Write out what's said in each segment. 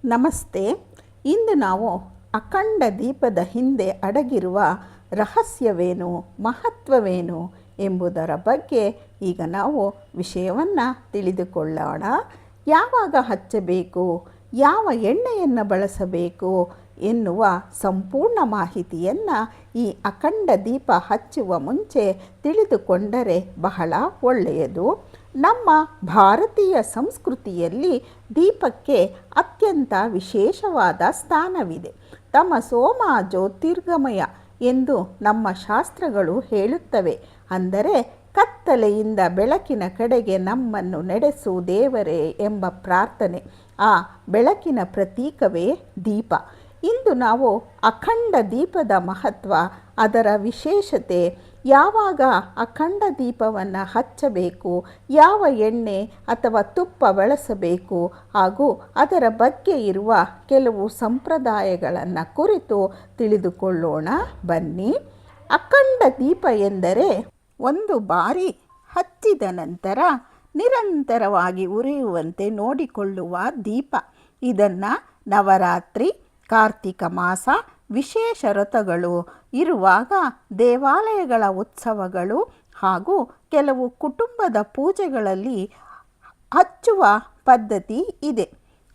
ನಮಸ್ತೆ. ಇಂದು ನಾವು ಅಖಂಡ ದೀಪದ ಹಿಂದೆ ಅಡಗಿರುವ ರಹಸ್ಯವೇನು, ಮಹತ್ವವೇನು ಎಂಬುದರ ಬಗ್ಗೆ ಈಗ ನಾವು ವಿಷಯವನ್ನು ತಿಳಿದುಕೊಳ್ಳೋಣ. ಯಾವಾಗ ಹಚ್ಚಬೇಕು, ಯಾವ ಎಣ್ಣೆಯನ್ನು ಬಳಸಬೇಕು ಎನ್ನುವ ಸಂಪೂರ್ಣ ಮಾಹಿತಿಯನ್ನು ಈ ಅಖಂಡ ದೀಪ ಹಚ್ಚುವ ಮುಂಚೆ ತಿಳಿದುಕೊಂಡರೆ ಬಹಳ ಒಳ್ಳೆಯದು. ನಮ್ಮ ಭಾರತೀಯ ಸಂಸ್ಕೃತಿಯಲ್ಲಿ ದೀಪಕ್ಕೆ ಅತ್ಯಂತ ವಿಶೇಷವಾದ ಸ್ಥಾನವಿದೆ. ತಮಸೋಮ ಜ್ಯೋತಿರ್ಗಮಯ ಎಂದು ನಮ್ಮ ಶಾಸ್ತ್ರಗಳು ಹೇಳುತ್ತವೆ. ಅಂದರೆ ಕತ್ತಲೆಯಿಂದ ಬೆಳಕಿನ ಕಡೆಗೆ ನಮ್ಮನ್ನು ನಡೆಸು ದೇವರೇ ಎಂಬ ಪ್ರಾರ್ಥನೆ. ಆ ಬೆಳಕಿನ ಪ್ರತೀಕವೇ ದೀಪ. ಇಂದು ನಾವು ಅಖಂಡ ದೀಪದ ಮಹತ್ವ, ಅದರ ವಿಶೇಷತೆ, ಯಾವಾಗ ಅಖಂಡ ದೀಪವನ್ನು ಹಚ್ಚಬೇಕು, ಯಾವ ಎಣ್ಣೆ ಅಥವಾ ತುಪ್ಪ ಬಳಸಬೇಕು ಹಾಗೂ ಅದರ ಬಗ್ಗೆ ಇರುವ ಕೆಲವು ಸಂಪ್ರದಾಯಗಳನ್ನು ಕುರಿತು ತಿಳಿದುಕೊಳ್ಳೋಣ ಬನ್ನಿ. ಅಖಂಡ ದೀಪ ಎಂದರೆ ಒಂದು ಬಾರಿ ಹಚ್ಚಿದ ನಂತರ ನಿರಂತರವಾಗಿ ಉರಿಯುವಂತೆ ನೋಡಿಕೊಳ್ಳುವ ದೀಪ. ಇದನ್ನು ನವರಾತ್ರಿ, ಕಾರ್ತಿಕ ಮಾಸ, ವಿಶೇಷ ವ್ರತಗಳು ಇರುವಾಗ, ದೇವಾಲಯಗಳ ಉತ್ಸವಗಳು ಹಾಗೂ ಕೆಲವು ಕುಟುಂಬದ ಪೂಜೆಗಳಲ್ಲಿ ಹಚ್ಚುವ ಪದ್ಧತಿ ಇದೆ.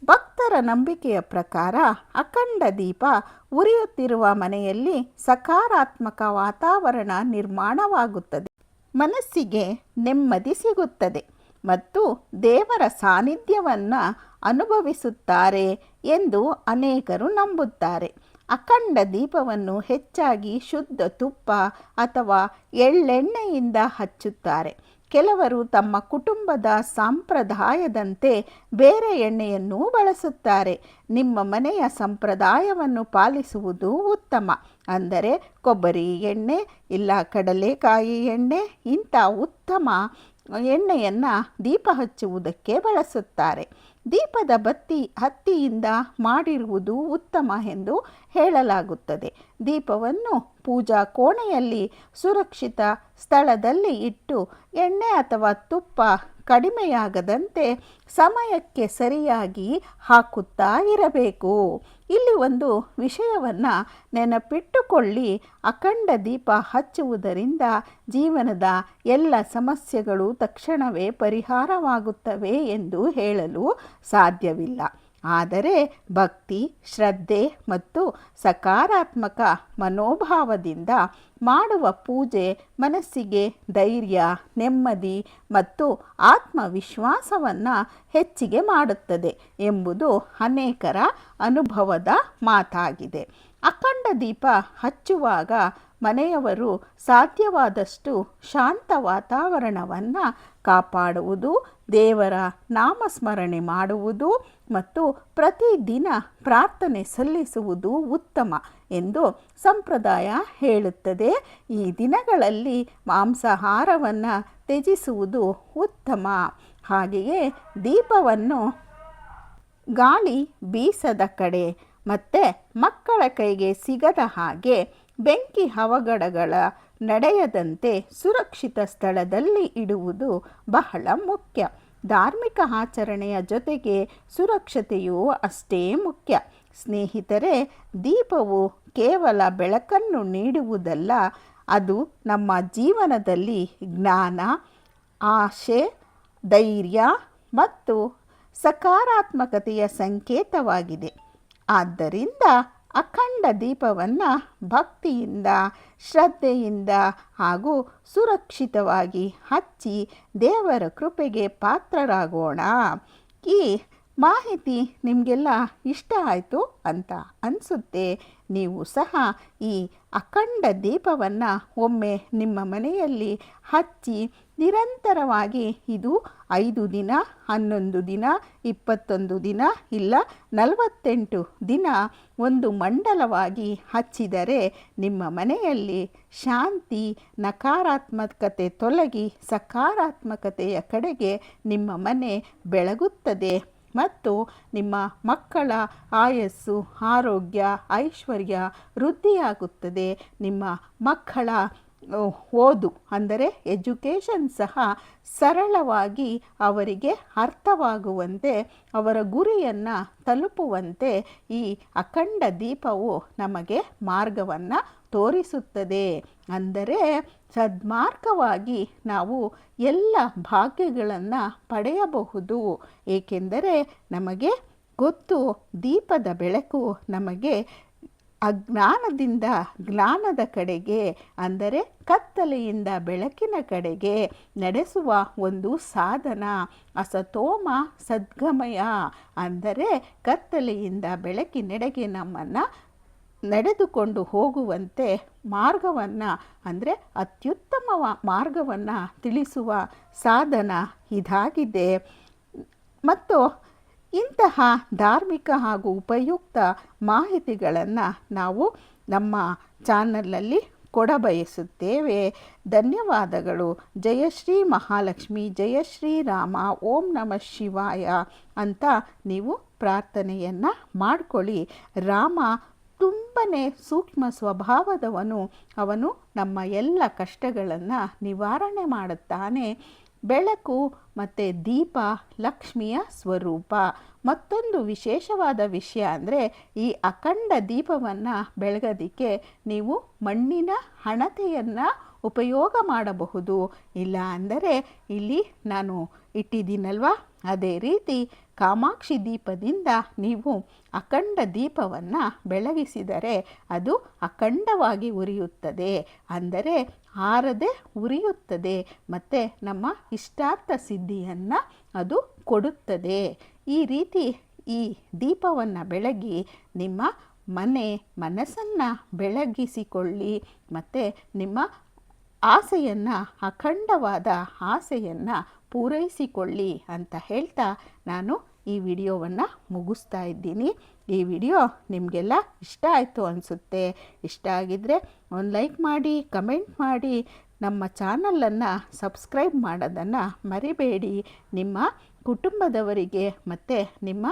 ಭಕ್ತರ ನಂಬಿಕೆಯ ಪ್ರಕಾರ ಅಖಂಡ ದೀಪ ಉರಿಯುತ್ತಿರುವ ಮನೆಯಲ್ಲಿ ಸಕಾರಾತ್ಮಕ ವಾತಾವರಣ ನಿರ್ಮಾಣವಾಗುತ್ತದೆ, ಮನಸ್ಸಿಗೆ ನೆಮ್ಮದಿ ಸಿಗುತ್ತದೆ ಮತ್ತು ದೇವರ ಸಾನ್ನಿಧ್ಯವನ್ನು ಅನುಭವಿಸುತ್ತಾರೆ ಎಂದು ಅನೇಕರು ನಂಬುತ್ತಾರೆ. ಅಖಂಡ ದೀಪವನ್ನು ಹೆಚ್ಚಾಗಿ ಶುದ್ಧ ತುಪ್ಪ ಅಥವಾ ಎಳ್ಳೆಣ್ಣೆಯಿಂದ ಹಚ್ಚುತ್ತಾರೆ. ಕೆಲವರು ತಮ್ಮ ಕುಟುಂಬದ ಸಂಪ್ರದಾಯದಂತೆ ಬೇರೆ ಎಣ್ಣೆಯನ್ನೂ ಬಳಸುತ್ತಾರೆ. ನಿಮ್ಮ ಮನೆಯ ಸಂಪ್ರದಾಯವನ್ನು ಪಾಲಿಸುವುದು ಉತ್ತಮ. ಅಂದರೆ ಕೊಬ್ಬರಿ ಎಣ್ಣೆ ಇಲ್ಲ ಕಡಲೆಕಾಯಿ ಎಣ್ಣೆ, ಇಂಥ ಉತ್ತಮ ಎಣ್ಣೆಯನ್ನು ದೀಪ ಹಚ್ಚುವುದಕ್ಕೆ ಬಳಸುತ್ತಾರೆ. ದೀಪದ ಬತ್ತಿ ಹತ್ತಿಯಿಂದ ಮಾಡಿರುವುದು ಉತ್ತಮ ಎಂದು ಹೇಳಲಾಗುತ್ತದೆ. ದೀಪವನ್ನು ಪೂಜಾ ಕೋಣೆಯಲ್ಲಿ ಸುರಕ್ಷಿತ ಸ್ಥಳದಲ್ಲಿ ಇಟ್ಟು ಎಣ್ಣೆ ಅಥವಾ ತುಪ್ಪ ಕಡಿಮೆಯಾಗದಂತೆ ಸಮಯಕ್ಕೆ ಸರಿಯಾಗಿ ಹಾಕುತ್ತಾ ಇರಬೇಕು. ಇಲ್ಲಿ ಒಂದು ವಿಷಯವನ್ನು ನೆನಪಿಟ್ಟುಕೊಳ್ಳಿ. ಅಖಂಡ ದೀಪ ಹಚ್ಚುವುದರಿಂದ ಜೀವನದ ಎಲ್ಲ ಸಮಸ್ಯೆಗಳು ತಕ್ಷಣವೇ ಪರಿಹಾರವಾಗುತ್ತವೆ ಎಂದು ಹೇಳಲು ಸಾಧ್ಯವಿಲ್ಲ. ಆದರೆ ಭಕ್ತಿ, ಶ್ರದ್ಧೆ ಮತ್ತು ಸಕಾರಾತ್ಮಕ ಮನೋಭಾವದಿಂದ ಮಾಡುವ ಪೂಜೆ ಮನಸ್ಸಿಗೆ ಧೈರ್ಯ, ನೆಮ್ಮದಿ ಮತ್ತು ಆತ್ಮವಿಶ್ವಾಸವನ್ನು ಹೆಚ್ಚಿಗೆ ಮಾಡುತ್ತದೆ ಎಂಬುದು ಅನೇಕರ ಅನುಭವದ ಮಾತಾಗಿದೆ. ಅಖಂಡ ದೀಪ ಹಚ್ಚುವಾಗ ಮನೆಯವರು ಸಾಧ್ಯವಾದಷ್ಟು ಶಾಂತ ವಾತಾವರಣವನ್ನು ಕಾಪಾಡುವುದು, ದೇವರ ನಾಮಸ್ಮರಣೆ ಮಾಡುವುದು ಮತ್ತು ಪ್ರತಿದಿನ ಪ್ರಾರ್ಥನೆ ಸಲ್ಲಿಸುವುದು ಉತ್ತಮ ಎಂದು ಸಂಪ್ರದಾಯ ಹೇಳುತ್ತದೆ. ಈ ದಿನಗಳಲ್ಲಿ ಮಾಂಸಾಹಾರವನ್ನು ತ್ಯಜಿಸುವುದು ಉತ್ತಮ. ಹಾಗೆಯೇ ದೀಪವನ್ನು ಗಾಳಿ ಬೀಸದ ಕಡೆ ಮತ್ತು ಮಕ್ಕಳ ಕೈಗೆ ಸಿಗದ ಹಾಗೆ, ಬೆಂಕಿ ಅವಘಡಗಳ ನಡೆಯದಂತೆ ಸುರಕ್ಷಿತ ಸ್ಥಳದಲ್ಲಿ ಇಡುವುದು ಬಹಳ ಮುಖ್ಯ. ಧಾರ್ಮಿಕ ಆಚರಣೆಯ ಜೊತೆಗೆ ಸುರಕ್ಷತೆಯೂ ಅಷ್ಟೇ ಮುಖ್ಯ. ಸ್ನೇಹಿತರೆ, ದೀಪವು ಕೇವಲ ಬೆಳಕನ್ನು ನೀಡುವುದಲ್ಲ, ಅದು ನಮ್ಮ ಜೀವನದಲ್ಲಿ ಜ್ಞಾನ, ಆಶೆ, ಧೈರ್ಯ ಮತ್ತು ಸಕಾರಾತ್ಮಕತೆಯ ಸಂಕೇತವಾಗಿದೆ. ಆದ್ದರಿಂದ ಅಖಂಡ ದೀಪವನ್ನು ಭಕ್ತಿಯಿಂದ, ಶ್ರದ್ಧೆಯಿಂದ ಹಾಗೂ ಸುರಕ್ಷಿತವಾಗಿ ಹಚ್ಚಿ ದೇವರ ಕೃಪೆಗೆ ಪಾತ್ರರಾಗೋಣ. ಈ ಮಾಹಿತಿ ನಿಮಗೆಲ್ಲ ಇಷ್ಟ ಆಯಿತು ಅಂತ ಅನಿಸುತ್ತೆ. ನೀವು ಸಹ ಈ ಅಖಂಡ ದೀಪವನ್ನು ಒಮ್ಮೆ ನಿಮ್ಮ ಮನೆಯಲ್ಲಿ ಹಚ್ಚಿ ನಿರಂತರವಾಗಿ, ಇದು 5 ದಿನ, 11 ದಿನ, 21 ದಿನ ಇಲ್ಲ 48 ದಿನ ಒಂದು ಮಂಡಲವಾಗಿ ಹಚ್ಚಿದರೆ ನಿಮ್ಮ ಮನೆಯಲ್ಲಿ ಶಾಂತಿ, ನಕಾರಾತ್ಮಕತೆ ತೊಲಗಿ ಸಕಾರಾತ್ಮಕತೆಯ ಕಡೆಗೆ ನಿಮ್ಮ ಮನೆ ಬೆಳಗುತ್ತದೆ ಮತ್ತು ನಿಮ್ಮ ಮಕ್ಕಳ ಆಯಸ್ಸು, ಆರೋಗ್ಯ, ಐಶ್ವರ್ಯ ವೃದ್ಧಿಯಾಗುತ್ತದೆ. ನಿಮ್ಮ ಮಕ್ಕಳ ಓದು ಅಂದರೆ ಎಜುಕೇಷನ್ ಸಹ ಸರಳವಾಗಿ ಅವರಿಗೆ ಅರ್ಥವಾಗುವಂತೆ ಅವರ ಗುರಿಯನ್ನು ತಲುಪುವಂತೆ ಈ ಅಖಂಡ ದೀಪವು ನಮಗೆ ಮಾರ್ಗವನ್ನು ತೋರಿಸುತ್ತದೆ. ಅಂದರೆ ಸದ್ಮಾರ್ಗವಾಗಿ ನಾವು ಎಲ್ಲ ಭಾಗ್ಯಗಳನ್ನು ಪಡೆಯಬಹುದು. ಏಕೆಂದರೆ ನಮಗೆ ಗೊತ್ತು, ದೀಪದ ಬೆಳಕು ನಮಗೆ ಅಜ್ಞಾನದಿಂದ ಜ್ಞಾನದ ಕಡೆಗೆ ಅಂದರೆ ಕತ್ತಲೆಯಿಂದ ಬೆಳಕಿನ ಕಡೆಗೆ ನಡೆಸುವ ಒಂದು ಸಾಧನ. ಅಸತೋಮ ಸದ್ಗಮಯ ಅಂದರೆ ಕತ್ತಲೆಯಿಂದ ಬೆಳಕಿನೆಡೆಗೆ ನಮ್ಮನ್ನು ನಡೆದುಕೊಂಡು ಹೋಗುವಂತೆ ಮಾರ್ಗವನ್ನು ಅಂದರೆ ಅತ್ಯುತ್ತಮ ಮಾರ್ಗವನ್ನು ತಿಳಿಸುವ ಸಾಧನ ಇದಾಗಿದೆ. ಮತ್ತು ಇಂತಹ ಧಾರ್ಮಿಕ ಹಾಗೂ ಉಪಯುಕ್ತ ಮಾಹಿತಿಗಳನ್ನು ನಾವು ನಮ್ಮ ಚಾನಲಲ್ಲಿ ಕೊಡಬಯಸುತ್ತೇವೆ. ಧನ್ಯವಾದಗಳು. ಜಯಶ್ರೀ ಮಹಾಲಕ್ಷ್ಮಿ, ಜಯ ಶ್ರೀರಾಮ, ಓಂ ನಮಃ ಶಿವಾಯ ಅಂತ ನೀವು ಪ್ರಾರ್ಥನೆಯನ್ನು ಮಾಡಿಕೊಳ್ಳಿ. ರಾಮ ತುಂಬನೇ ಸೂಕ್ಷ್ಮ ಸ್ವಭಾವದವನು. ಅವನು ನಮ್ಮ ಎಲ್ಲ ಕಷ್ಟಗಳನ್ನು ನಿವಾರಣೆ ಮಾಡುತ್ತಾನೆ. ಬೆಳಕು ಮತ್ತು ದೀಪ ಲಕ್ಷ್ಮಿಯ ಸ್ವರೂಪ. ಮತ್ತೊಂದು ವಿಶೇಷವಾದ ವಿಷಯ ಅಂದರೆ ಈ ಅಖಂಡ ದೀಪವನ್ನು ಬೆಳಗೋದಕ್ಕೆ ನೀವು ಮಣ್ಣಿನ ಹಣತೆಯನ್ನು ಉಪಯೋಗ ಮಾಡಬಹುದು. ಇಲ್ಲ ಅಂದರೆ ಇಲ್ಲಿ ನಾನು ಇಟ್ಟಿದ್ದೀನಲ್ವ, ಅದೇ ರೀತಿ ಕಾಮಾಕ್ಷಿ ದೀಪದಿಂದ ನೀವು ಅಖಂಡ ದೀಪವನ್ನು ಬೆಳಗಿಸಿದರೆ ಅದು ಅಖಂಡವಾಗಿ ಉರಿಯುತ್ತದೆ. ಅಂದರೆ ಆರದೆ ಉರಿಯುತ್ತದೆ ಮತ್ತು ನಮ್ಮ ಇಷ್ಟಾರ್ಥ ಸಿದ್ಧಿಯನ್ನು ಅದು ಕೊಡುತ್ತದೆ. ಈ ರೀತಿ ಈ ದೀಪವನ್ನು ಬೆಳಗಿ ನಿಮ್ಮ ಮನಸ್ಸನ್ನು ಬೆಳಗಿಸಿಕೊಳ್ಳಿ ಮತ್ತು ನಿಮ್ಮ ಆಸೆಯನ್ನು ಅಖಂಡವಾದ ಆಸೆಯನ್ನು ಪೂರೈಸಿಕೊಳ್ಳಿ ಅಂತ ಹೇಳ್ತಾ ನಾನು ಈ ವಿಡಿಯೋವನ್ನು ಮುಗಿಸ್ತಾ ಇದ್ದೀನಿ. ಈ ವಿಡಿಯೋ ನಿಮಗೆಲ್ಲ ಇಷ್ಟ ಆಯಿತು ಅನಿಸುತ್ತೆ. ಇಷ್ಟ ಆಗಿದ್ದರೆ ಒಂದು ಲೈಕ್ ಮಾಡಿ, ಕಮೆಂಟ್ ಮಾಡಿ, ನಮ್ಮ ಚಾನಲನ್ನು ಸಬ್ಸ್ಕ್ರೈಬ್ ಮಾಡೋದನ್ನು ಮರಿಬೇಡಿ. ನಿಮ್ಮ ಕುಟುಂಬದವರಿಗೆ ಮತ್ತು ನಿಮ್ಮ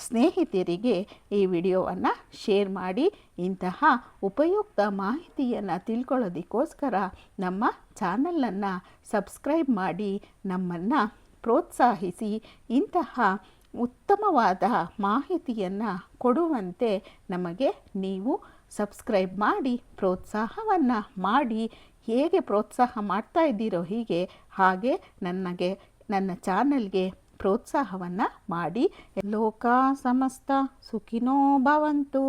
ಸ್ನೇಹಿತರಿಗೆ ಈ ವಿಡಿಯೋವನ್ನು ಶೇರ್ ಮಾಡಿ. ಇಂತಹ ಉಪಯುಕ್ತ ಮಾಹಿತಿಯನ್ನು ತಿಳ್ಕೊಳ್ಳೋದಕ್ಕೋಸ್ಕರ ನಮ್ಮ ಚಾನಲನ್ನು ಸಬ್ಸ್ಕ್ರೈಬ್ ಮಾಡಿ ನಮ್ಮನ್ನು ಪ್ರೋತ್ಸಾಹಿಸಿ ಇಂತಹ ಉತ್ತಮವಾದ ಮಾಹಿತಿಯನ್ನು ಕೊಡುವಂತೆ ನಮಗೆ ನೀವು ಸಬ್ಸ್ಕ್ರೈಬ್ ಮಾಡಿ ಪ್ರೋತ್ಸಾಹವನ್ನು ಮಾಡಿ. ಹೇಗೆ ಪ್ರೋತ್ಸಾಹ ಮಾಡ್ತಾ ಇದ್ದೀರೋ ಹಾಗೆ ನನ್ನ ಚಾನಲ್ಗೆ ಪ್ರೋತ್ಸಾಹವನ್ನು ಮಾಡಿ. ಲೋಕ ಸಮಸ್ತ ಸುಖಿನೋ ಭವಂತು.